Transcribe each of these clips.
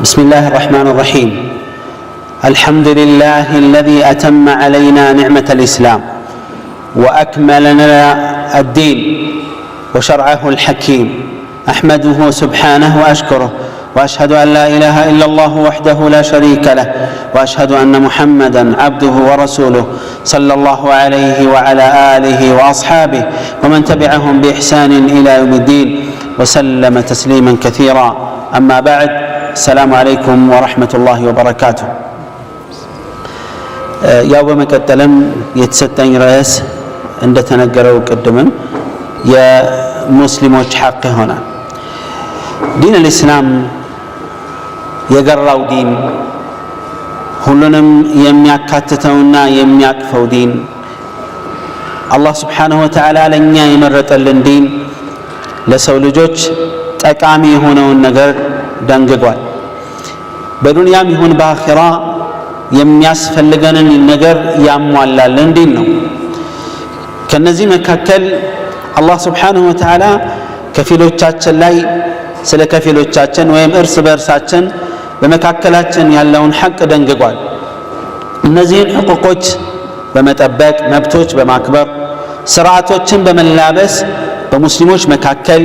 بسم الله الرحمن الرحيم. الحمد لله الذي أتم علينا نعمة الإسلام وأكمل لنا الدين وشرعه الحكيم. أحمده سبحانه وأشكره وأشهد أن لا إله إلا الله وحده لا شريك له وأشهد أن محمدًا عبده ورسوله صلى الله عليه وعلى آله وأصحابه ومن تبعهم بإحسان إلى يوم الدين وسلم تسليما كثيرا. أما بعد، السلام عليكم ورحمة الله وبركاته. ያው በመቀጠልም የተሰጠኝ ርዕስ እንደተነገረው ቅድምም የሙስሊሞች ሐቅ ይሆናል። ዲን الإسلام የገራው ዲን፣ ሁሉንም የሚያካትተውና የሚያቅፈው ዲን፣ አላህ ስብሓንሁ ወተዓላ ለእኛ የመረጠልን ዲን ለሰው ልጆች ጠቃሚ የሆነውን ነገር ደንግጓል። በዱንያም ይሁን በአኺራ የሚያስፈልገንን ነገር ያሟላልን ዲን ነው። ከነዚህ መካከል አላህ ስብሓንሁ ወተዓላ ከፊሎቻችን ላይ ስለ ከፊሎቻችን ወይም እርስ በእርሳችን በመካከላችን ያለውን ሐቅ ደንግጓል። እነዚህን ሕቁቆች በመጠበቅ መብቶች በማክበር ስርዓቶችን በመላበስ በሙስሊሞች መካከል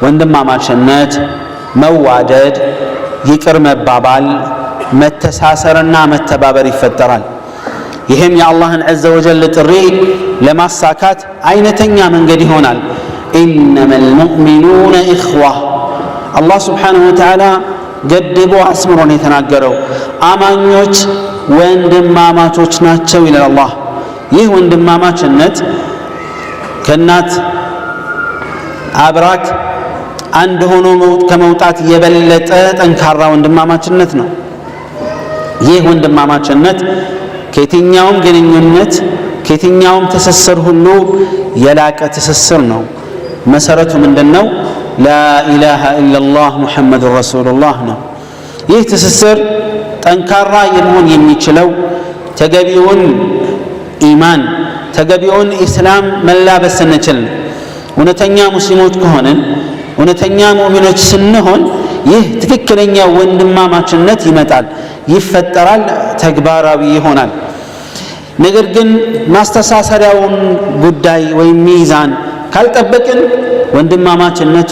ወንድማማችነት፣ መዋደድ፣ ይቅር መባባል፣ መተሳሰርና መተባበር ይፈጠራል። ይህም የአላህን ዐዘ ወጀል ጥሪ ለማሳካት አይነተኛ መንገድ ይሆናል። ኢነመል ሙእሚኑነ ኢኽዋ። አላህ ስብሓንሁ ወተዓላ ገድቦ አስምሮን የተናገረው አማኞች ወንድማማቾች ናቸው ይላል አላህ። ይህ ወንድማማችነት ከእናት አብራክ አንድ ሆኖ ከመውጣት የበለጠ ጠንካራ ወንድማማችነት ነው። ይህ ወንድማማችነት ከየትኛውም ግንኙነት ከየትኛውም ትስስር ሁሉ የላቀ ትስስር ነው። መሰረቱ ምንድነው? ላኢላሃ ኢላላህ ሙሐመዱን ረሱሉላህ ነው። ይህ ትስስር ጠንካራ የመሆን የሚችለው ተገቢውን ኢማን ተገቢውን ኢስላም መላበስ ስንችል፣ እውነተኛ ሙስሊሞች ከሆንን እውነተኛ ሙእሚኖች ስንሆን ይህ ትክክለኛ ወንድማማችነት ይመጣል፣ ይፈጠራል፣ ተግባራዊ ይሆናል። ነገር ግን ማስተሳሰሪያውን ጉዳይ ወይም ሚዛን ካልጠበቅን ወንድማማችነቱ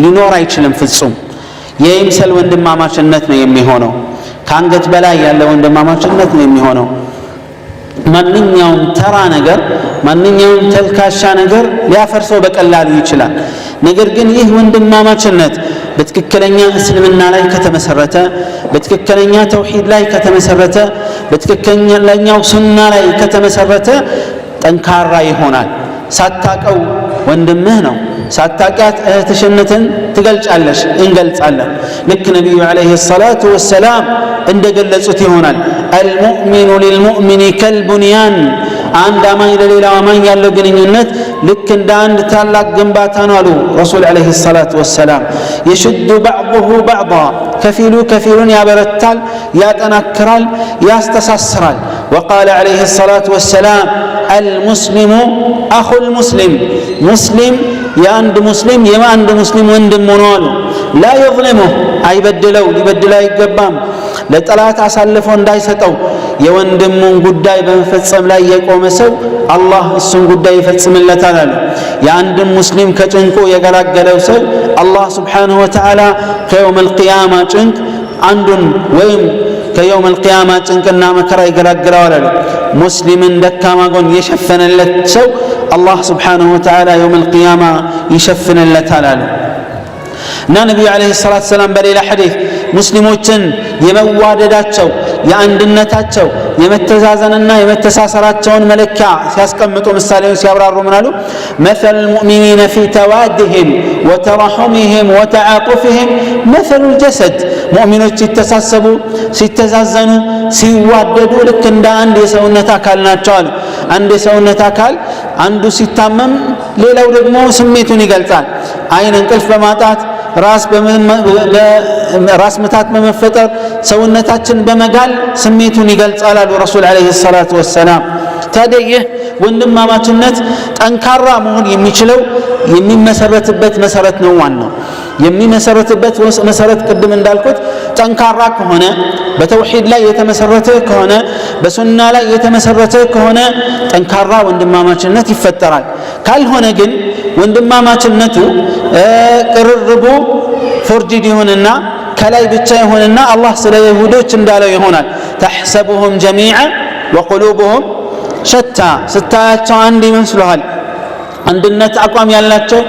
ሊኖር አይችልም ፍጹም። የይምሰል ወንድማማችነት ነው የሚሆነው። ከአንገት በላይ ያለ ወንድማማችነት ነው የሚሆነው። ማንኛውም ተራ ነገር ማንኛውም ተልካሻ ነገር ሊያፈርሰው በቀላሉ ይችላል። ነገር ግን ይህ ወንድማማችነት በትክክለኛ እስልምና ላይ ከተመሰረተ፣ በትክክለኛ ተውሂድ ላይ ከተመሰረተ፣ በትክክለኛው ሱና ላይ ከተመሰረተ ጠንካራ ይሆናል። ሳታቀው ወንድምህ ነው፣ ሳታቂያት እህትሽነትን ትገልጫለሽ፣ እንገልጻለን። ልክ ነቢዩ ዓለይሂ ሰላቱ ወሰላም እንደገለጹት ይሆናል። አልሙእሚኑ ሊልሙእሚኒ ከልቡንያን። አንድ አማኝ ለሌላው አማኝ ያለው ግንኙነት ልክ እንደ አንድ ታላቅ ግንባታ ነው አሉ ረሱል ዓለይሂ ሰላቱ ወሰላም። የሽዱ ባዕዱሁ ባዕዳ፣ ከፊሉ ከፊሉን ያበረታል፣ ያጠናክራል፣ ያስተሳስራል። ወቃለ ዓለይሂ ሰላቱ ወሰላም አልሙስሊሙ አኹል ሙስሊም፣ ሙስሊም የአንድ ሙስሊም የአንድ ሙስሊም ወንድም ሆኖ አሉ። ላ የዝሊሙህ፣ አይበድለው፣ ሊበድለው አይገባም። ለጠላት አሳልፎ እንዳይሰጠው የወንድሙን ጉዳይ በመፈጸም ላይ የቆመ ሰው አላህ እሱን ጉዳይ ይፈጽምለታል አሉ። የአንድም ሙስሊም ከጭንቁ የገላገለው ሰው አላህ ስብሓንሁ ወተዓላ ከየውም አልቅያማ ጭንቅ አንዱን ወይም ከየውም አልቅያማ ጭንቅና መከራ ይገላግለዋል አሉ። ሙስሊምን ደካማ ጎን የሸፈነለት ሰው አላህ ስብሓንሁ ወተዓላ የውም አልቅያማ ይሸፍንለታል አሉ። እና ነቢዩ ዓለይሂ ሰላቱ ወሰላም በሌላ ሐዲስ ሙስሊሞችን የመዋደዳቸው የአንድነታቸው የመተዛዘንና የመተሳሰራቸውን መለኪያ ሲያስቀምጡ ምሳሌውን ሲያብራሩ ምን አሉ? መሰሉ ልሙእሚኒነ ፊ ተዋድህም ወተራሑምህም ወተዓጡፍህም መሰሉ ልጀሰድ። ሙእሚኖች ሲተሳሰቡ፣ ሲተዛዘኑ፣ ሲዋደዱ ልክ እንደ አንድ የሰውነት አካል ናቸው አሉ። አንድ የሰውነት አካል አንዱ ሲታመም ሌላው ደግሞ ስሜቱን ይገልጻል። አይን እንቅልፍ በማጣት ራስ ምታት በመፈጠር ሰውነታችን በመጋል ስሜቱን ይገልጻል አሉ ረሱል ዓለይሂ ሰላቱ ወሰላም። ታዲያ ይህ ወንድማማችነት ጠንካራ መሆን የሚችለው የሚመሰረትበት መሰረት ነው። ዋናው የሚመሰረትበት መሰረት ቅድም እንዳልኩት ጠንካራ ከሆነ በተውሂድ ላይ የተመሰረተ ከሆነ በሱና ላይ የተመሰረተ ከሆነ ጠንካራ ወንድማማችነት ይፈጠራል። ካልሆነ ግን ወንድማማችነቱ ቅርርቡ ፎርጂድ ይሆንና ከላይ ብቻ ይሆንና አላህ ስለ ይሁዶች እንዳለው ይሆናል ተሕሰቡሁም ጀሚዓ ወቁሉቡሁም ሸታ ስታያቸው አንድ ይመስልሃል አንድነት አቋም ያላቸው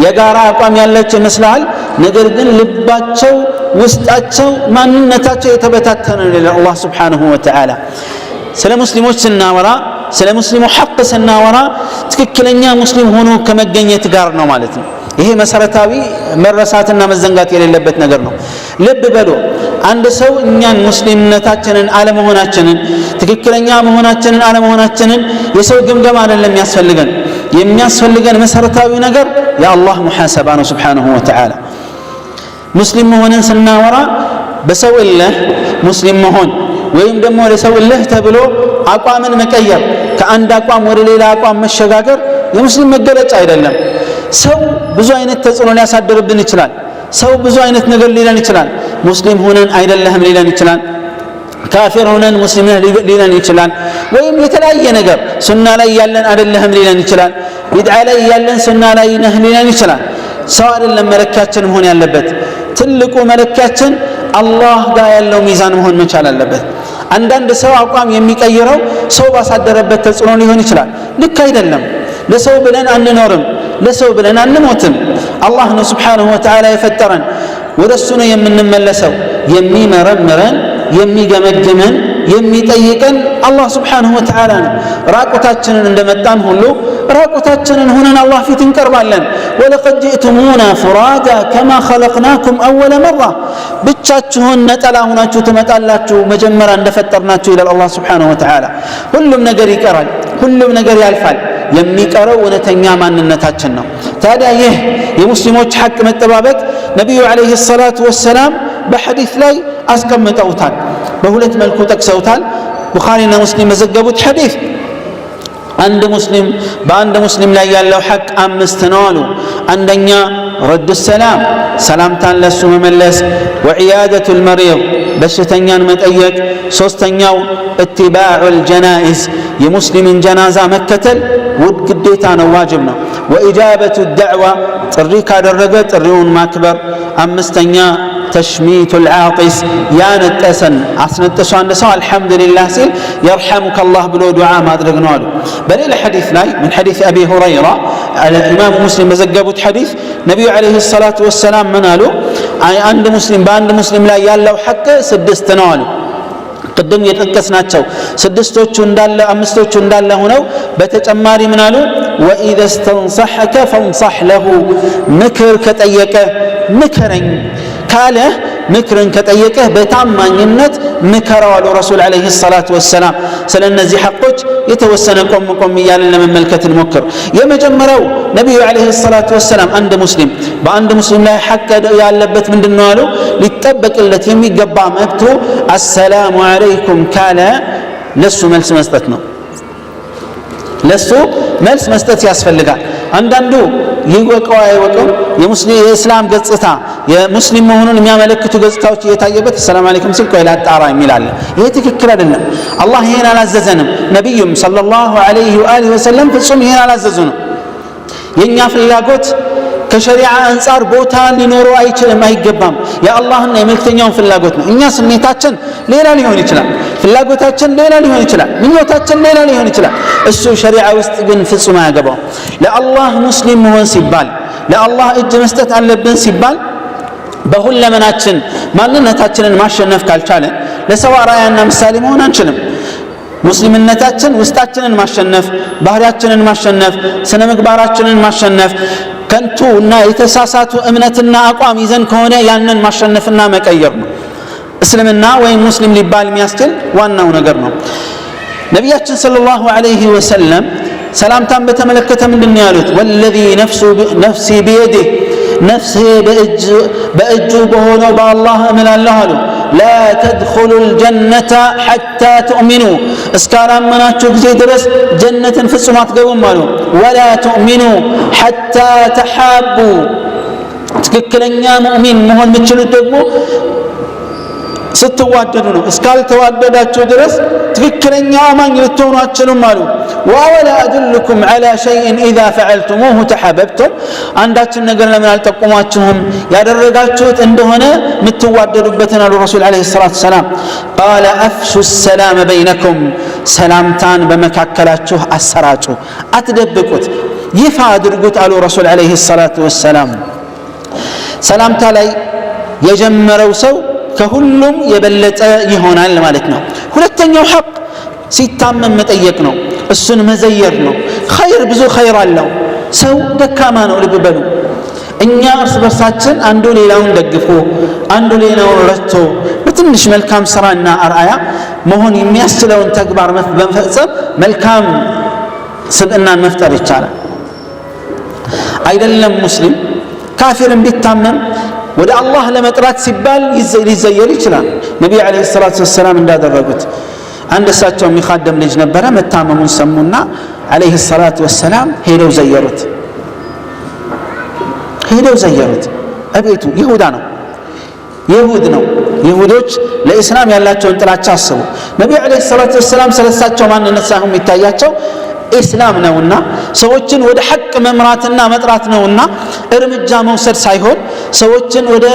የጋራ አቋም ያላቸው ይመስልሃል ነገር ግን ልባቸው ውስጣቸው ማንነታቸው የተበታተነ ነው ይላል አላህ Subhanahu Wa Ta'ala ስለ ሙስሊሞች ስናወራ ስለ ሙስሊሙ ሐቅ ስናወራ ትክክለኛ ሙስሊም ሆኖ ከመገኘት ጋር ነው ማለት ነው ይሄ መሰረታዊ መረሳትና መዘንጋት የሌለበት ነገር ነው ልብ በሉ አንድ ሰው እኛን ሙስሊምነታችንን አለመሆናችንን ትክክለኛ መሆናችንን አለመሆናችንን የሰው ግምገማ አይደለም የሚያስፈልገን መሰረታዊ ነገር የአላህ ሙሐሰባ ነው Subhanahu Wa Ta'ala ሙስሊም መሆንን ስናወራ በሰው እልህ ሙስሊም መሆን ወይም ደግሞ ለሰው እልህ ተብሎ አቋምን መቀየር ከአንድ አቋም ወደ ሌላ አቋም መሸጋገር የሙስሊም መገለጫ አይደለም ሰው ብዙ አይነት ተጽዕኖ ሊያሳድርብን ይችላል ሰው ብዙ አይነት ነገር ሊለን ይችላል ሙስሊም ሆነን አይደለህም ሊለን ይችላል ካፊር ሆነን ሙስሊም ሊለን ይችላል ወይም የተለያየ ነገር ሱና ላይ ያለን አይደለህም ሊለን ይችላል ቢድዓ ላይ ያለን ሱና ላይ ነህ ሊለን ይችላል ሰው አይደለም መለኪያችን መሆን ያለበት ትልቁ መለኪያችን አላህ ጋር ያለው ሚዛን መሆን መቻል አለበት አንዳንድ ሰው አቋም የሚቀይረው ሰው ባሳደረበት ተጽዕኖ ሊሆን ይችላል ልክ አይደለም ለሰው ብለን አንኖርም ለሰው ብለን አንሞትም አላህ ነው Subhanahu Wa Ta'ala የፈጠረን ወደሱ ነው የምንመለሰው የሚመረምረን የሚገመግመን የሚጠይቀን አላህ Subhanahu Wa Ta'ala ነው ራቁታችንን እንደመጣን ሁሉ ራቁታችንን ሆነን አላህ ፊት እንቀርባለን ወለቀድ ጂእቱሙና ፍራዳ ከማ خلقناكم اول مره ብቻችሁን ነጠላ ሆናችሁ ትመጣላችሁ መጀመሪያ እንደፈጠርናችሁ ይላል አላህ Subhanahu Wa Ta'ala ሁሉም ነገር ይቀራል ሁሉም ነገር ያልፋል የሚቀረው እውነተኛ ማንነታችን ነው ታዲያ ይህ የሙስሊሞች ሐቅ መጠባበቅ ነብዩ አለይሂ ሰላቱ ወሰላም በሐዲስ ላይ አስቀምጠውታል በሁለት መልኩ ጠቅሰውታል ቡኻሪና ሙስሊም መዘገቡት ሐዲስ አንድ ሙስሊም በአንድ ሙስሊም ላይ ያለው ሐቅ አምስት ነው አሉ አንደኛ ረድ ሰላም ሰላምታን ለሱ መመለስ ወዒያደቱ المريض በሽተኛን መጠየቅ ሶስተኛው اتباع الجنائز የሙስሊምን ጀናዛ መከተል ውድ ግዴታ ነው ዋጅብ ነው ወኢጃበቱ الدعوه ጥሪ ካደረገ ጥሪውን ማክበር አምስተኛ تشميت العاطس يا نتسن أسنتسو عند سو الحمد لله سيل يرحمك الله بلو دعاء ما أدرك نوالو بل إلى حديث لاي من حديث أبي هريرة على الإمام مسلم مزقبت حديث نبي عليه الصلاة والسلام منالو عند مسلم باند مسلم لا يالو حق سدست نوالو قدم يتكسناتشو سدستوچو እንዳለ አምስቶቹ እንዳለ ሆነው በተጨማሪ ምናሉ واذا استنصحك فانصح له ምክር ከጠየቀ ምከረኝ ካለ ምክርን ከጠየቀ በታማኝነት ምከረው አሉ ረሱል አለይሂ ሰላቱ ወሰላም ስለነዚህ ሐቆች የተወሰነ ቆም ይያልን ለመመልከት እንሞክር የመጀመሪያው ነብዩ አለይሂ ሰላቱ ወሰላም አንድ ሙስሊም በአንድ ሙስሊም ላይ ሐቅ ያለበት ምንድነው አሉ ሊጠበቅለት የሚገባ መብቱ አሰላሙ አለይኩም ካለ ለሱ መልስ መስጠት ነው ለሱ መልስ መስጠት ያስፈልጋል አንዳንዱ ይወቀው አይወቀው የሙስሊም የእስላም ገጽታ የሙስሊም መሆኑን የሚያመለክቱ ገጽታዎች እየታየበት ሰላም አለይኩም ሲል ቆይ ላጣራ የሚላል ይሄ ትክክል አይደለም አላህ ይሄን አላዘዘንም ነብዩም ሰለላሁ ዐለይሂ ወአሊሂ ወሰለም ፍጹም ይሄን አላዘዙንም የኛ ፍላጎት ከሸሪዓ አንፃር ቦታ ሊኖረው አይችልም አይገባም የአላህና የመልእክተኛው ፍላጎት ነው እኛ ስሜታችን ሌላ ሊሆን ይችላል ፍላጎታችን ሌላ ሊሆን ይችላል ምኞታችን ሌላ ሊሆን ይችላል እሱ ሸሪዓ ውስጥ ግን ፍጹም አያገባው ለአላህ ሙስሊም መሆን ሲባል ለአላህ እጅ መስጠት አለብን ሲባል በሁለመናችን ማንነታችንን ማሸነፍ ካልቻለን ለሰው አርአያና ምሳሌ መሆን አንችልም ሙስሊምነታችን ውስጣችንን ማሸነፍ ባህሪያችንን ማሸነፍ ስነ ምግባራችንን ማሸነፍ ከንቱ እና የተሳሳቱ እምነትና አቋም ይዘን ከሆነ ያንን ማሸነፍና መቀየር ነው እስልምና ወይም ሙስሊም ሊባል የሚያስችል ዋናው ነገር ነው ነብያችን ሰለላሁ ዐለይሂ ወሰለም ሰላምታን በተመለከተ ምንድነው ያሉት ወለዚ ነፍሲ ቢየዲህ ነፍሴ በእጁ በሆነው በአላህ እምላለሁ አሉ لا تدخلوا الجنة حتى تؤمنوا اسكالامناچو ጊዜ ድረስ ጀነትን ፍጹም አትገቡም አሉ ولا تؤمنوا حتى تحابوا ትክክለኛ ሙእሚን መሆን የምትችሉት ደግሞ ስትዋደዱ ነው። እስካልተዋደዳችሁ ድረስ ትክክለኛ አማኝ ልትሆኑ አትችሉም አሉ። ወላ አድልኩም ዐላ ሸይእን ኢዛ ፈዐልቱሙሁ ተሐበብቱም፣ አንዳችን ነገር ለምን አልጠቁማችሁም ያደረጋችሁት እንደሆነ የምትዋደዱበትን አሉ ረሱል ዓለይሂ ሰላቱ ወሰላም። ቃለ አፍሹ ሰላመ በይነኩም፣ ሰላምታን በመካከላችሁ አሰራጩ፣ አትደብቁት፣ ይፋ አድርጉት አሉ ረሱል ዓለይሂ ሰላቱ ወሰላም። ሰላምታ ላይ የጀመረው ሰው ከሁሉም የበለጠ ይሆናል ማለት ነው። ሁለተኛው ሐቅ ሲታመም መጠየቅ ነው፣ እሱን መዘየር ነው። ኸይር ብዙ ኸይር አለው። ሰው ደካማ ነው፣ ልብ በሉ። እኛ እርስ በርሳችን አንዱ ሌላውን ደግፎ አንዱ ሌላውን ረድቶ በትንሽ መልካም ስራና አርአያ መሆን የሚያስችለውን ተግባር በመፈጸም መልካም ስብዕናን መፍጠር ይቻላል። አይደለም ሙስሊም ካፊርን ቢታመም ወደ አላህ ለመጥራት ሲባል ሊዘየር ይችላል። ነቢዩ ዓለይሂ ሰላቱ ወሰላም እንዳደረጉት አንድ እሳቸው የሚኻደም ልጅ ነበረ። መታመሙን ሰሙና ዓለይሂ ሰላቱ ወሰላም ሄደው ዘየሩት። እቤቱ ይሁዳ ነው፣ ይሁድ ነው። ይሁዶች ለኢስላም ያላቸውን ጥላቻ አስቡ። ነቢዩ ዓለይሂ ሰላቱ ወሰላም ስለሳቸው ማንነት ሳይሆን የሚታያቸው ኢስላም ነውና ሰዎችን ወደ ሐቅ መምራትና መጥራት ነውና እርምጃ መውሰድ ሳይሆን ሰዎችን ወደ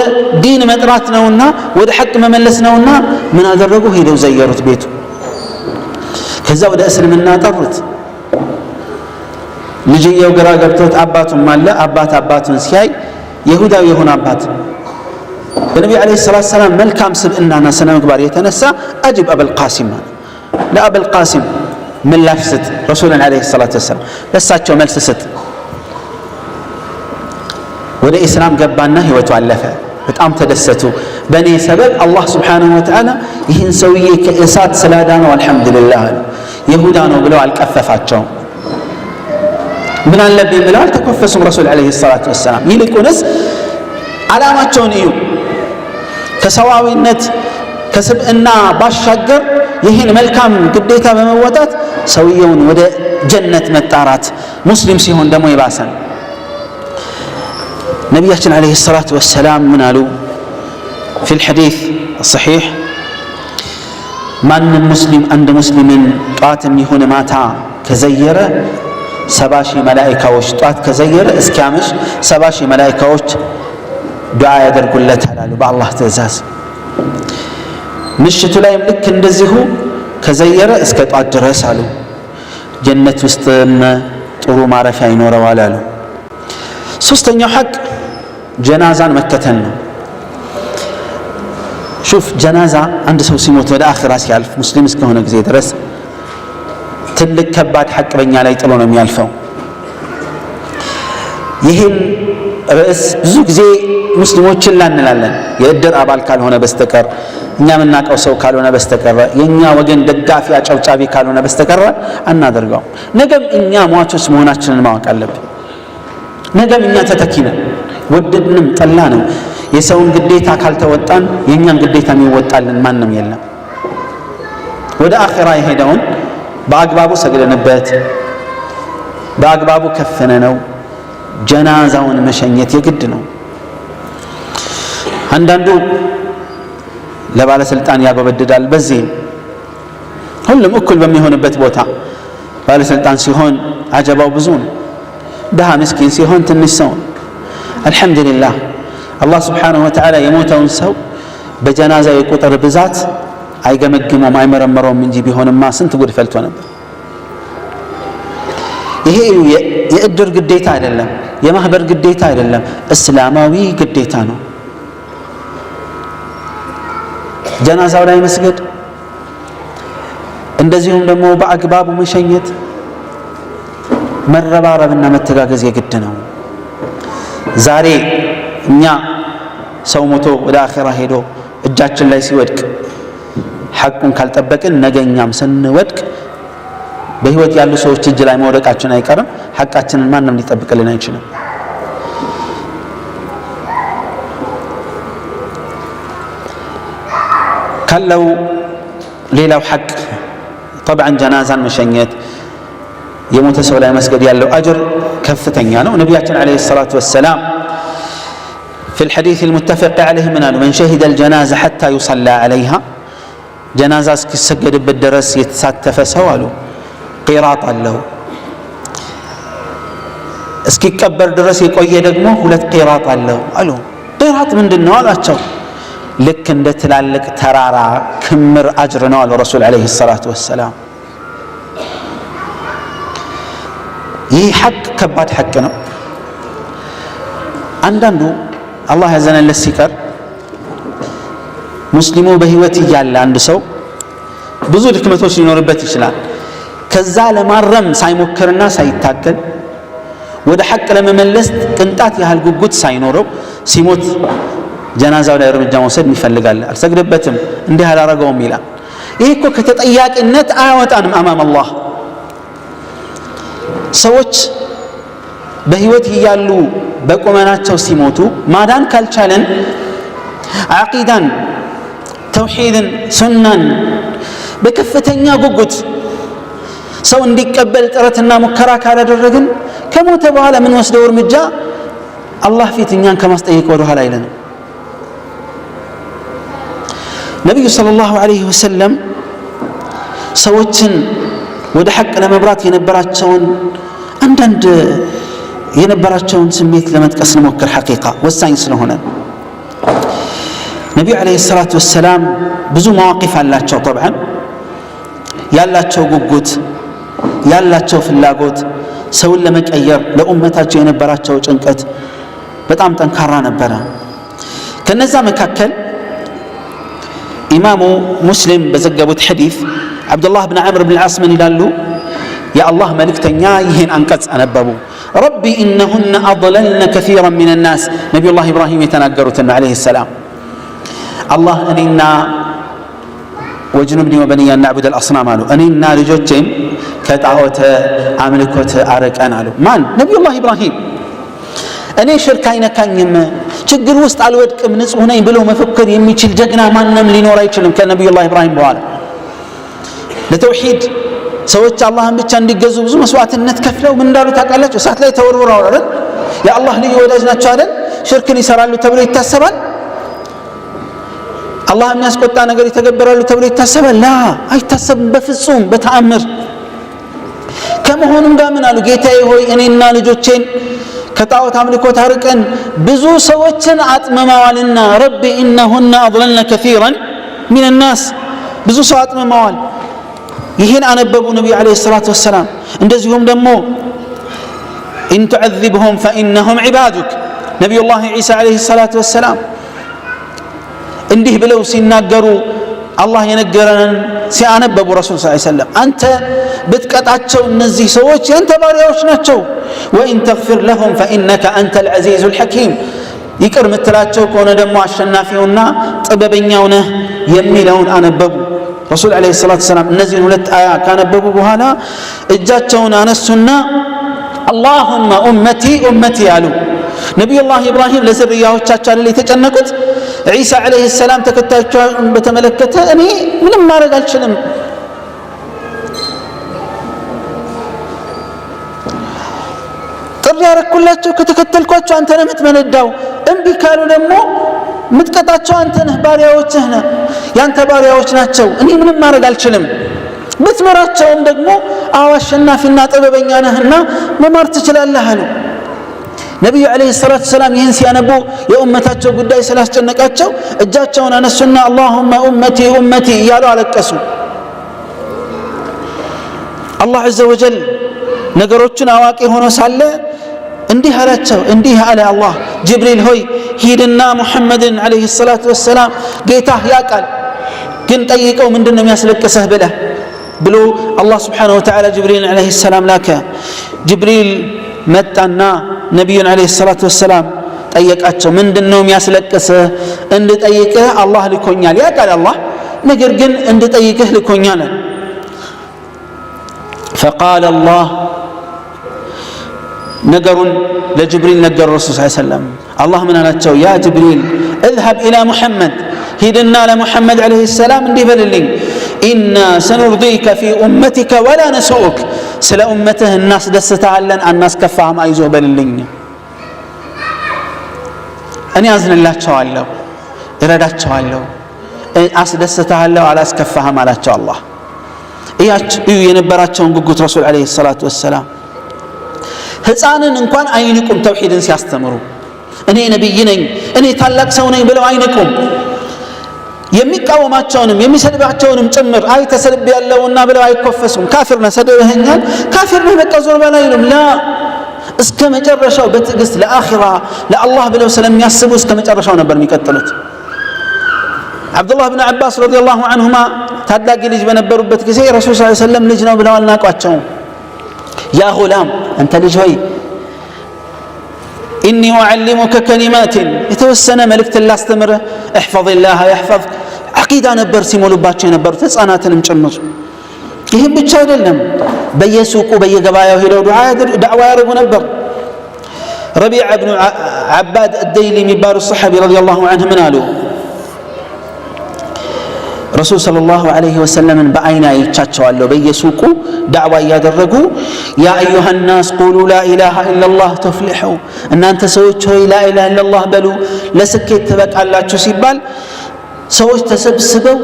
ዲን መጥራት ነውና ወደ ሐቅ መመለስ ነውና ምን አደረጉ? ሄደው ዘየሩት ቤቱ። ከዛ ወደ እስልምና ጠሩት። ልጅየው ግራ ገብቶት አባቱም አለ። አባቱን ሲያይ ይሁዳዊ የሆነ አባት በነቢዩ ዓለይሂ ሰላቱ ወሰላም መልካም ስብዕናና ስነ ምግባር የተነሳ አጅብ አበል ቃሲም ለአበል ቃሲም ምላሽ ስጥ፣ ረሱልን ዓለይሂ ሰላቱ ወሰላም ለእሳቸው መልስ ስጥ። ወደ ኢስላም ገባና ህይወቱ አለፈ። በጣም ተደሰቱ። በእኔ ሰበብ አላህ ስብሓንሁ ወተዓላ ይህን ሰውዬ ከእሳት ስላዳነው አልሐምዱሊላህ አሉ። ይሁዳ ነው ብለው አልቀፈፋቸውም። ምን አለብኝ ብለው አልተኮፈሱም ረሱል ዓለይሂ ሰላቱ ወሰላም። ይልቁንስ ዓላማቸውን እዩ። ከሰዋዊነት ከስብዕና ባሻገር ይህን መልካም ግዴታ በመወጣት ሰውየውን ወደ ጀነት መጣራት፣ ሙስሊም ሲሆን ደግሞ ይባሰን። ነቢያችን ዓለይሂ ሰላቱ ወሰላም ምን አሉ? ፊል ሐዲስ ሰሒሕ ማንም ሙስሊም አንድ ሙስሊምን ጧትም ይሁን ማታ ከዘየረ 70,000 መላኢካዎች ጧት ከዘየረ እስኪያመሽ 70,000 መላኢካዎች ዱዓ ያደርጉለታል አሉ በአላህ ትእዛዝ። ምሽቱ ላይም ልክ እንደዚሁ ከዘየረ እስከ ጧት ድረስ አሉ ጀነት ውስጥም ጥሩ ማረፊያ ይኖረዋል አሉ። ሶስተኛው ሐቅ ጀናዛን መከተል ነው። ሹፍ ጀናዛ አንድ ሰው ሲሞት ወደ አኺራ ሲያልፍ ሙስሊም እስከሆነ ጊዜ ድረስ ትልቅ ከባድ ሐቅ በእኛ ላይ ጥሎ ነው የሚያልፈው። ይህን ርዕስ ብዙ ጊዜ ሙስሊሞችን ላንላለን፣ የእድር አባል ካልሆነ በስተቀር እኛ የምናውቀው ሰው ካልሆነ በስተቀር የእኛ ወገን ደጋፊ አጨብጫቢ ካልሆነ በስተቀር አናደርገው። ነገም እኛ ሟቾች መሆናችንን ማወቅ አለብን። ነገም እኛ ተተኪ ነን፣ ወደድንም ጠላንም። የሰውን ግዴታ ካልተወጣን የእኛን ግዴታ የሚወጣልን ማንም የለም። ወደ አኺራ የሄደውን በአግባቡ ሰግደንበት በአግባቡ ከፈነ ነው ጀናዛውን መሸኘት የግድ ነው። አንዳንዱ ለባለስልጣን ያጎበድዳል። በዚህ ሁሉም እኩል በሚሆንበት ቦታ ባለስልጣን ሲሆን አጀባው ብዙ ነው። ድሃ ምስኪን ሲሆን ትንሽ ሰው። አልሐምዱሊላህ አላህ ስብሓንሁ ወተዓላ የሞተውን ሰው በጀናዛ የቁጥር ብዛት አይገመግመውም አይመረመረውም እንጂ ቢሆንማ ስንት ጉድ ፈልቶ ነበር። ይሄ የእድር ግዴታ አይደለም፣ የማህበር ግዴታ አይደለም፣ እስላማዊ ግዴታ ነው። ጀናዛው ላይ መስገድ፣ እንደዚሁም ደግሞ በአግባቡ መሸኘት፣ መረባረብና መተጋገዝ የግድ ነው። ዛሬ እኛ ሰው ሞቶ ወደ አኺራ ሄዶ እጃችን ላይ ሲወድቅ ሐቁን ካልጠበቅን ነገ እኛም ስንወድቅ በህይወት ያሉ ሰዎች እጅ ላይ መውደቃችን አይቀርም። ሐቃችንን ማንም ሊጠብቅልን አይችልም። ካለው ሌላው ሐቅ ጠብዓን ጀናዛን መሸኘት፣ የሞተ ሰው ላይ መስገድ ያለው አጅር ከፍተኛ ነው። ነቢያችን ዓለይሂ ሰላቱ ወሰላም في الحديث المتفق عليه من شهد الجنازة حتى يصلى عليها جنازة سجد بالدرس يتساتف سوالو قيراط له اسكي كبر درس يقوي دغمو ሁለት قيراط له አሉ قيراط ምንድነው አላቸው ልክ እንደ ትላልቅ ተራራ ክምር አጅር ነው አሉ ረሱል አለይሂ ሰላቱ ወሰለም ይህ ሐቅ ከባድ ሐቅ ነው አንዳንዱ አላህ ያዘነለት ሲቀር ሙስሊሙ በህይወት ይያለ አንድ ሰው ብዙ ድክመቶች ሊኖርበት ይችላል ከዛ ለማረም ሳይሞክርና ሳይታገል ወደ ሐቅ ለመመለስ ቅንጣት ያህል ጉጉት ሳይኖረው ሲሞት ጀናዛው ላይ እርምጃ መውሰድ ይፈልጋል አልሰግደበትም እንዲህ አላረገውም ይላል ይሄ እኮ ከተጠያቂነት አያወጣንም አማም አላህ ሰዎች በህይወት ይያሉ በቁመናቸው ሲሞቱ ማዳን ካልቻለን አቂዳን ተውሂድን ሱናን በከፍተኛ ጉጉት ሰው እንዲቀበል ጥረትና ሙከራ ካላደረግን ከሞተ በኋላ ምን ወስደው እርምጃ አላህ ፊት እኛን ከማስጠየቅ ወደ ኋላ አይለንም ነብዩ ሰለላሁ ዐለይሂ ወሰለም ሰዎችን ወደ ሐቅ ለመብራት የነበራቸውን አንዳንድ የነበራቸውን ስሜት ለመጥቀስ እንሞክር ሐቂቃ ወሳኝ ስለሆነ ነብዩ ዐለይሂ ሰላቱ ወሰላም ብዙ መዋቂፍ አላቸው طبعا ያላቸው ጉጉት ያላቸው ፍላጎት ሰውን ለመቀየር ለኡመታቸው የነበራቸው ጭንቀት በጣም ጠንካራ ነበር ከነዛ መካከል ኢማሙ ሙስሊም በዘገቡት ሐዲስ አብዱላህ ኢብኑ ዐምር ኢብኑ አልዓስ ምን ይላሉ يا الله ملكتنيا يهن أنقص أنببو ربي إنهن أضللن كثيرا من الناس نبي الله إبراهيم يتناقرتن عليه السلام الله أننا وجنبني وبني أن نعبد الأصنام قالوا أننا لجوتين كتعوت عملكوت أرك أنا قالوا من نبي الله إبراهيم أنا شركاين كان يم ችግር ውስጥ አልወድቅም ንጹህ ነኝ ብሎ መፈከር የሚችል ጀግና ማንንም ሊኖር አይችልም ከነብዩ الله إبراهيم በኋላ ለተውሂድ ሰዎች አላህን ብቻ እንዲገዙ ብዙ መስዋዕትነት ከፍለው ምን እንዳሉ ታውቃላችሁ እሳት ላይ ተወርውረው አይደል የአላህ ልጅ ወዳጅ ናቸው አይደል ሽርክን ይሰራሉ ተብሎ ይታሰባል አላህ የሚያስቆጣ ነገር ይተገበራሉ ተብሎ ይታሰባል ላ አይታሰብም በፍጹም በተአምር ከመሆኑም ጋር ምን አሉ ጌታዬ ሆይ እኔና ልጆቼን ከጣዖት አምልኮ ታርቀን ብዙ ሰዎችን አጥመማዋልና ረቢ ኢነሁነ አضللن كثيرا من الناس ብዙ ሰው አጥመማዋል ይሄን አነበቡ ነብዩ አለይሂ ሰላቱ ወሰለም እንደዚሁም ደግሞ ان تعذبهم فانهم عبادك ነብዩ الله عيسى عليه الصلاه والسلام እንዲህ ብለው ሲናገሩ አላህ የነገረንን ሲያነበቡ ረሱል ሰለላሁ ዐለይሂ ወሰለም አንተ ብትቀጣቸው እነዚህ ሰዎች ያንተ ባሪያዎች ናቸው وان تغفر لهم فانك انت العزيز الحكيم ይቅር ምትላቸው ከሆነ ደግሞ አሸናፊውና ጥበበኛው ነህ የሚለውን አነበቡ ረሱል አለይሂ ሰላቱ ሰላም እነዚህን ሁለት አያ ካነበቡ በኋላ እጃቸውን አነሱና اللهم امتي امتي አሉ ነብዩላህ ኢብራሂም ለዝርያዎቻቸው አይደል የተጨነቁት ዒሳ አለይሂ ሰላም ተከታዮቹን በተመለከተ እኔ ምንም ማድረግ አልችልም ጥሪ ያረኩላቸው ከተከተልኳቸው አንተ ነህ የምትመነዳው እምቢ ካሉ ደግሞ ምትቀጣቸው አንተ ነህ ባሪያዎችህ ነህ ያንተ ባሪያዎች ናቸው እኔ ምንም ማድረግ አልችልም ብትመራቸውም ደግሞ አዋሽናፊና ጥበበኛ ነህና መማር ትችላለህ አሉ ነብዩ አለይሂ ሰላቱ ሰላም ይህን ሲያነቡ የኡመታቸው ጉዳይ ስላስጨነቃቸው እጃቸውን አነሱና اللهم امتي امتي እያሉ አለቀሱ አላህ عز وجل ነገሮችን አዋቂ ሆኖ ሳለ እንዲህ አላቸው እንዲህ አለ አላህ ጅብሪል ሆይ ሂድና ሙሐመድን አለይሂ ሰላቱ ወሰላም ጌታህ ያቃል ግን ጠይቀው ምንድነው የሚያስለቅሰህ ብሎ አላህ Subhanahu Wa Ta'ala ጅብሪል አለይሂ ሰላም ላከ ጅብሪል መጣና ነብዩን አለይሂ ሰላቱ ወሰላም ጠየቃቸው ምንድነው የሚያስለቅሰህ እንድጠይቅህ አላህ ልኮኛል ያቃል አላህ ነገር ግን እንድጠይቅህ ልኮኛል فقال الله ነገሩን ለጅብሪል ነገር ረሱል ሰለላሁ ዐለይሂ ወሰለም አላህ ምን አላቸው ያ ጅብሪል اذهب الى محمد ሂድና ለሙሐመድ አለይሂ ሰላም እንዲህ በልልኝ إنا سنرضيك في أمتك ولا نسوءك سلا أمته الناس دستها لن الناس كفاهم أيزو بللين እኔ አዝንላቸዋለሁ እረዳቸዋለሁ አስደስተሃለሁ አላስከፋህም አላቸው አላህ እዩ የነበራቸውን ጉጉት ረሱል አለይሂ ሰላቱ ወሰላም ህፃንን እንኳን አይንቁም ተውሂድን ሲያስተምሩ እኔ ነብይ ነኝ እኔ ታላቅ ሰው ነኝ ብለው አይንቁም የሚቃወማቸውንም የሚሰድባቸውንም ጭምር አይ ተሰድብ ያለውና ብለው አይኮፈሱም ካፊር ነው ሰደበኛል ካፊር ነው በቃ ዞር በላ ይሉም ላ እስከ መጨረሻው በትዕግስት ለአኺራ ለአላህ ብለው ስለሚያስቡ እስከ መጨረሻው ነበር የሚቀጥሉት አብዱላህ ብን አባስ ረዲየላሁ ዐንሁማ ታዳጊ ልጅ በነበሩበት ጊዜ ረሱል ሰለላሁ ዐለይሂ ወሰለም ልጅ ነው ብለው አልናቋቸውም ያ ጉላም አንተ ልጅ ሆይ ኢኒ ኡዓሊሙከ ከሊማትን የተወሰነ መልእክት ላስተምርህ احفظ الله يحفظك አቂዳ ነበር ሲሞሉባቸው የነበሩት ህፃናትንም ጭምር ይህም ብቻ አይደለም በየሱቁ በየገበያው ሄደው ዳዕዋ ያደርጉ ነበር ረቢዕ ብን ዓባድ الديلي የሚባሉ ሰሐቢ ረዲየላሁ ዐንሁ ምን አሉ ረሱል ሰለላሁ ዐለይሂ ወሰለም በአይና አይቻቸዋለሁ በየሱቁ ዳዕዋ ያደረጉ ያ አዩሃ الناس قولوا لا اله الا الله تفلحوا እናንተ ሰዎች ሆይ لا اله الا الله በሉ ለስኬት ትበቃላችሁ ሲባል ሰዎች ተሰብስበው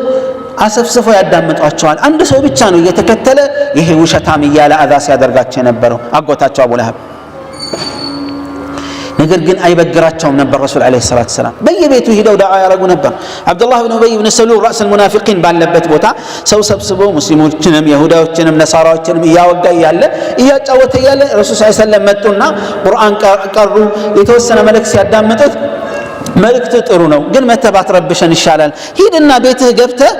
አሰፍስፈው ያዳምጧቸዋል አንድ ሰው ብቻ ነው እየተከተለ ይሄ ውሸታም እያለ አዛ ሲያደርጋቸው የነበረው አጎታቸው አቡ ለሀብ ነገር ግን አይበግራቸውም ነበር ረሱል አለይሂ ሰላቱ ሰላም በየቤቱ ሄደው ዳዓ ያደርጉ ነበር አብዱላህ ብን ኡበይ ብን ሰሉል ራስ المنافقين ባለበት ቦታ ሰው ሰብስበው ሙስሊሞችንም ይሁዳዎችንም ነሳራዎችንም እያወጋ ያለ እያጫወተ ያለ ረሱል ሰለላሁ ዐለይሂ ወሰለም መጡና ቁርአን ቀሩ የተወሰነ መልእክት ሲያዳምጡት መልእክቱ ጥሩ ነው ግን መተባት ረብሸን ይሻላል ሂድና ቤትህ ገብተህ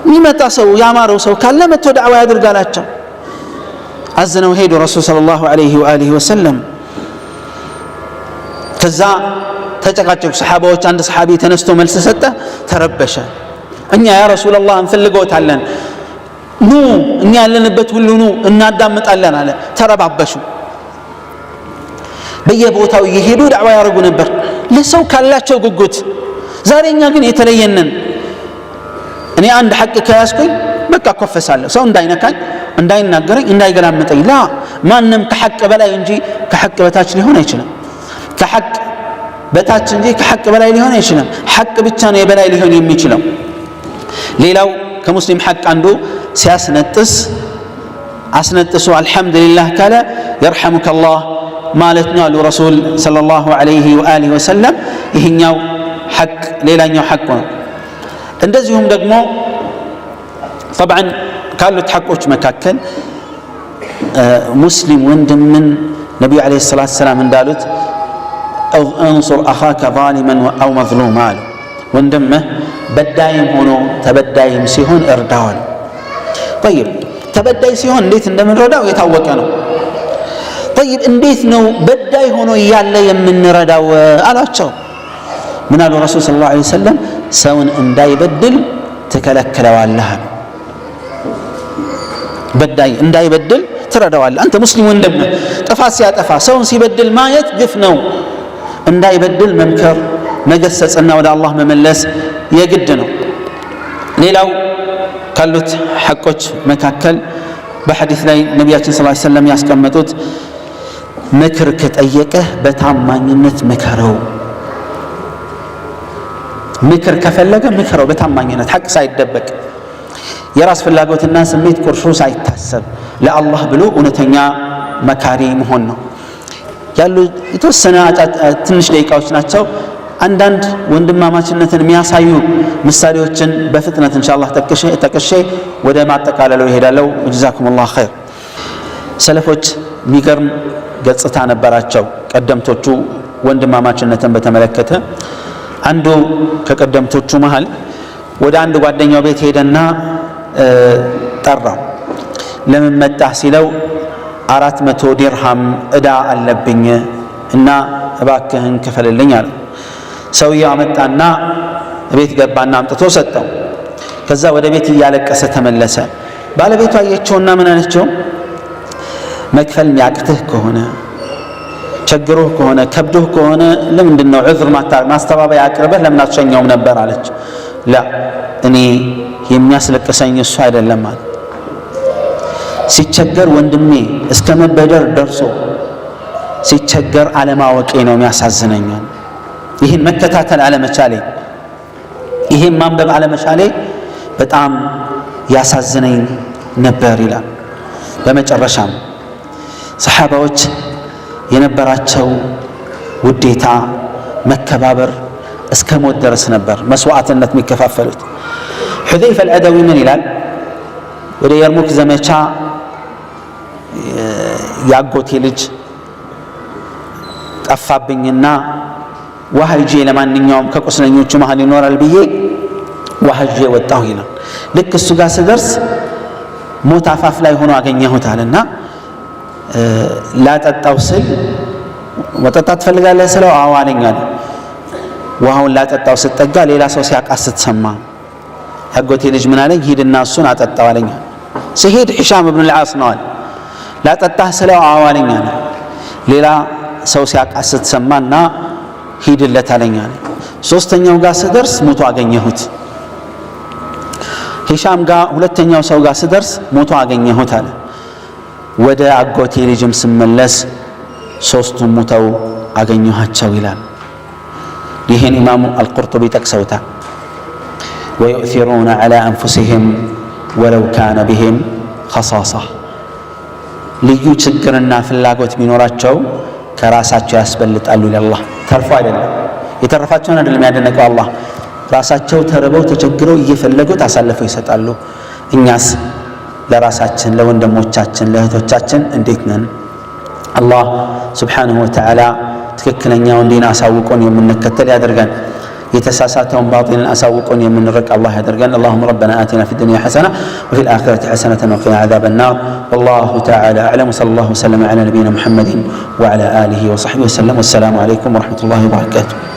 የሚመጣ ሰው ያማረው ሰው ካለ መጥቶ ዳዕዋ ያድርጋላቸው አዝነው ሄዱ ረሱል ሰለላሁ ዐለይሂ ወአሊሂ ወሰለም ከዛ ተጨቃጨቁ ሰሃባዎች አንድ ሰሃቢ ተነስቶ መልስ ሰጠ ተረበሸ እኛ ያ ረሱላህ እንፈልገውታለን ኑ እኛ ያለንበት ሁሉ ኑ እናዳምጣለን አለ ተረባበሹ በየቦታው እየሄዱ ዳዕዋ ያደርጉ ነበር ለሰው ካላቸው ጉጉት ዛሬኛ ግን የተለየነን እኔ አንድ ሐቅ ከያዝኩኝ በቃ ኮፈሳለሁ ሰው እንዳይነካኝ እንዳይናገረኝ እንዳይገላምጠኝ ላ ማንም ከሐቅ በላይ እንጂ ከሐቅ በታች ሊሆን አይችልም ከሐቅ በታች እንጂ ከሐቅ በላይ ሊሆን አይችልም ሐቅ ብቻ ነው የበላይ ሊሆን የሚችለው ሌላው ከሙስሊም ሐቅ አንዱ ሲያስነጥስ አስነጥሱ አልহামዱሊላህ ካለ يرحمك الله ማለት ነው አሉ ረሱል ሰለላሁ ዐለይሂ ወአሊሂ ወሰለም ይሄኛው ሐቅ ሌላኛው ሐቅ ነው እንደዚሁም ደግሞ طبعا ካሉት ሐቆች መካከል ሙስሊም ወንድምን ነብዩ ዐለይሂ ሰላቱ ሰላም እንዳሉት انصر اخاك ظالما او مظلوما ወንድምህ በዳይም ሆኖ ተበዳይም ሲሆን እርዳው طيب ተበዳይ ሲሆን እንዴት እንደምንረዳው የታወቀ ነው طيب እንዴት ነው በዳይ ሆኖ ያለ የምንረዳው አላቸው ምን አሉ ረሱል ሰለላሁ ዐለይሂ ወሰለም ሰውን እንዳይበድል ተከለከለዋለህ በዳይ እንዳይበድል ትረዳዋለህ አንተ ሙስሊም ወንድም ጥፋት ሲያጠፋ ሰውን ሲበድል ማየት ግፍ ነው እንዳይበድል መምከር መገሰጽና ወደ አላህ መመለስ የግድ ነው ሌላው ካሉት ሐቆች መካከል በሐዲስ ላይ ነብያችን ሰለላሁ ዐለይሂ ወሰለም ያስቀመጡት ምክር ከጠየቀህ በታማኝነት ምከረው ምክር ከፈለገ ምከረው በታማኝነት ሐቅ ሳይደበቅ የራስ ፍላጎትና ስሜት ቁርሾ ሳይታሰብ ለአላህ ብሎ እውነተኛ መካሪ መሆን ነው ያሉ የተወሰነ ትንሽ ደቂቃዎች ናቸው አንዳንድ ወንድማማችነትን የሚያሳዩ ምሳሌዎችን በፍጥነት ኢንሻአላህ ተከሼ ወደ ማጠቃለሉ ይሄዳለው ጀዛኩሙላህ ኸይር ሰለፎች የሚገርም ገጽታ ነበራቸው ቀደምቶቹ ወንድማማችነትን በተመለከተ አንዱ ከቀደምቶቹ መሃል ወደ አንድ ጓደኛው ቤት ሄደና ጠራው ለምን መጣህ ሲለው 400 ዲርሃም እዳ አለብኝ እና እባክህን ክፈልልኝ አለ ሰውየው አመጣና ቤት ገባና አምጥቶ ሰጠው ከዛ ወደ ቤት እያለቀሰ ተመለሰ ባለቤቱ አየችውና ምን አለችው መክፈል የሚያቅትህ ከሆነ ቸግሮህ ከሆነ ከብዶህ ከሆነ ለምንድነው ዑዝር ማስተባበያ አቅርበህ ለምን አትሸኘውም ነበር አለች ላ እኔ የሚያስለቅሰኝ እሱ አይደለም ማለት ሲቸገር ወንድሜ እስከ መበደር ደርሶ ሲቸገር አለማወቄ ነው የሚያሳዝነኝ ይህን መከታተል አለመቻሌ ይህን ማንበብ አለመቻሌ በጣም ያሳዝነኝ ነበር ይላል። በመጨረሻም ሰሓባዎች የነበራቸው ውዴታ መከባበር እስከ ሞት ድረስ ነበር መስዋዕትነት የሚከፋፈሉት። ሑዘይፈ አልአደዊ ምን ይላል? ወደ የርሙክ ዘመቻ ያጎቴ ልጅ ጠፋብኝና ውሃ ይዤ ለማንኛውም ከቁስለኞቹ መሃል ይኖራል ብዬ ውሃ ይዤ ወጣሁ ይላል። ልክ እሱ ጋር ስደርስ ሞት አፋፍ ላይ ሆኖ አገኘሁት አለና ላጠጣው ስል መጠጣት ትፈልጋለህ ስለው አዎ አለኝ አለ። ውሃውን ላጠጣው ስጠጋ ሌላ ሰው ሲያቃስት ሰማ። ያጎቴ ልጅ ምን አለኝ? ሂድና እሱን አጠጣው አለኝ። ሲሄድ ሒሻም ብን ልዓስ ነው አለ። ላጠጣህ ስለው አዎ አለኝ አለ። ሌላ ሰው ሲያቃስት ሰማና ሂድለት አለኝ አለ። ሶስተኛው ጋር ስደርስ ሞቶ አገኘሁት። ሒሻም ጋር ሁለተኛው ሰው ጋር ስደርስ ሞቶ አገኘሁት አለ። ወደ አጎቴ ልጅም ስመለስ ሶስቱም ሞተው አገኘኋቸው ይላል። ይህን ኢማሙ አልቁርጡቢ ጠቅሰውታል። ወዩእሲሩነ ዐላ አንፉሲሂም ወለው ካነ ቢሂም ኸሳሳ ልዩ ችግርና ፍላጎት ቢኖራቸው ከራሳቸው ያስበልጣሉ ይላል አላህ። ተርፎ አይደለም የተረፋቸውን አይደለም ያደነቀው አላህ። ራሳቸው ተርበው ተቸግረው እየፈለጉት አሳልፈው ይሰጣሉ። እኛስ ለራሳችን ለወንድሞቻችን ለእህቶቻችን እንዴት ነን? አላህ ሱብሓነሁ ወተዓላ ትክክለኛውን ዲን አሳውቆን የምንከተል ያደርገን። የተሳሳተውን ባጢልን አሳውቆን የምንርቅ አላህ ያደርገን። اللهم ربنا آتنا في الدنيا حسنة وفي الآخرة حسنة وقنا عذاب النار والله تعالى أعلم وصلى الله وسلم على نبينا محمد وعلى آله وصحبه وسلم والسلام عليكم ورحمة الله وبركاته.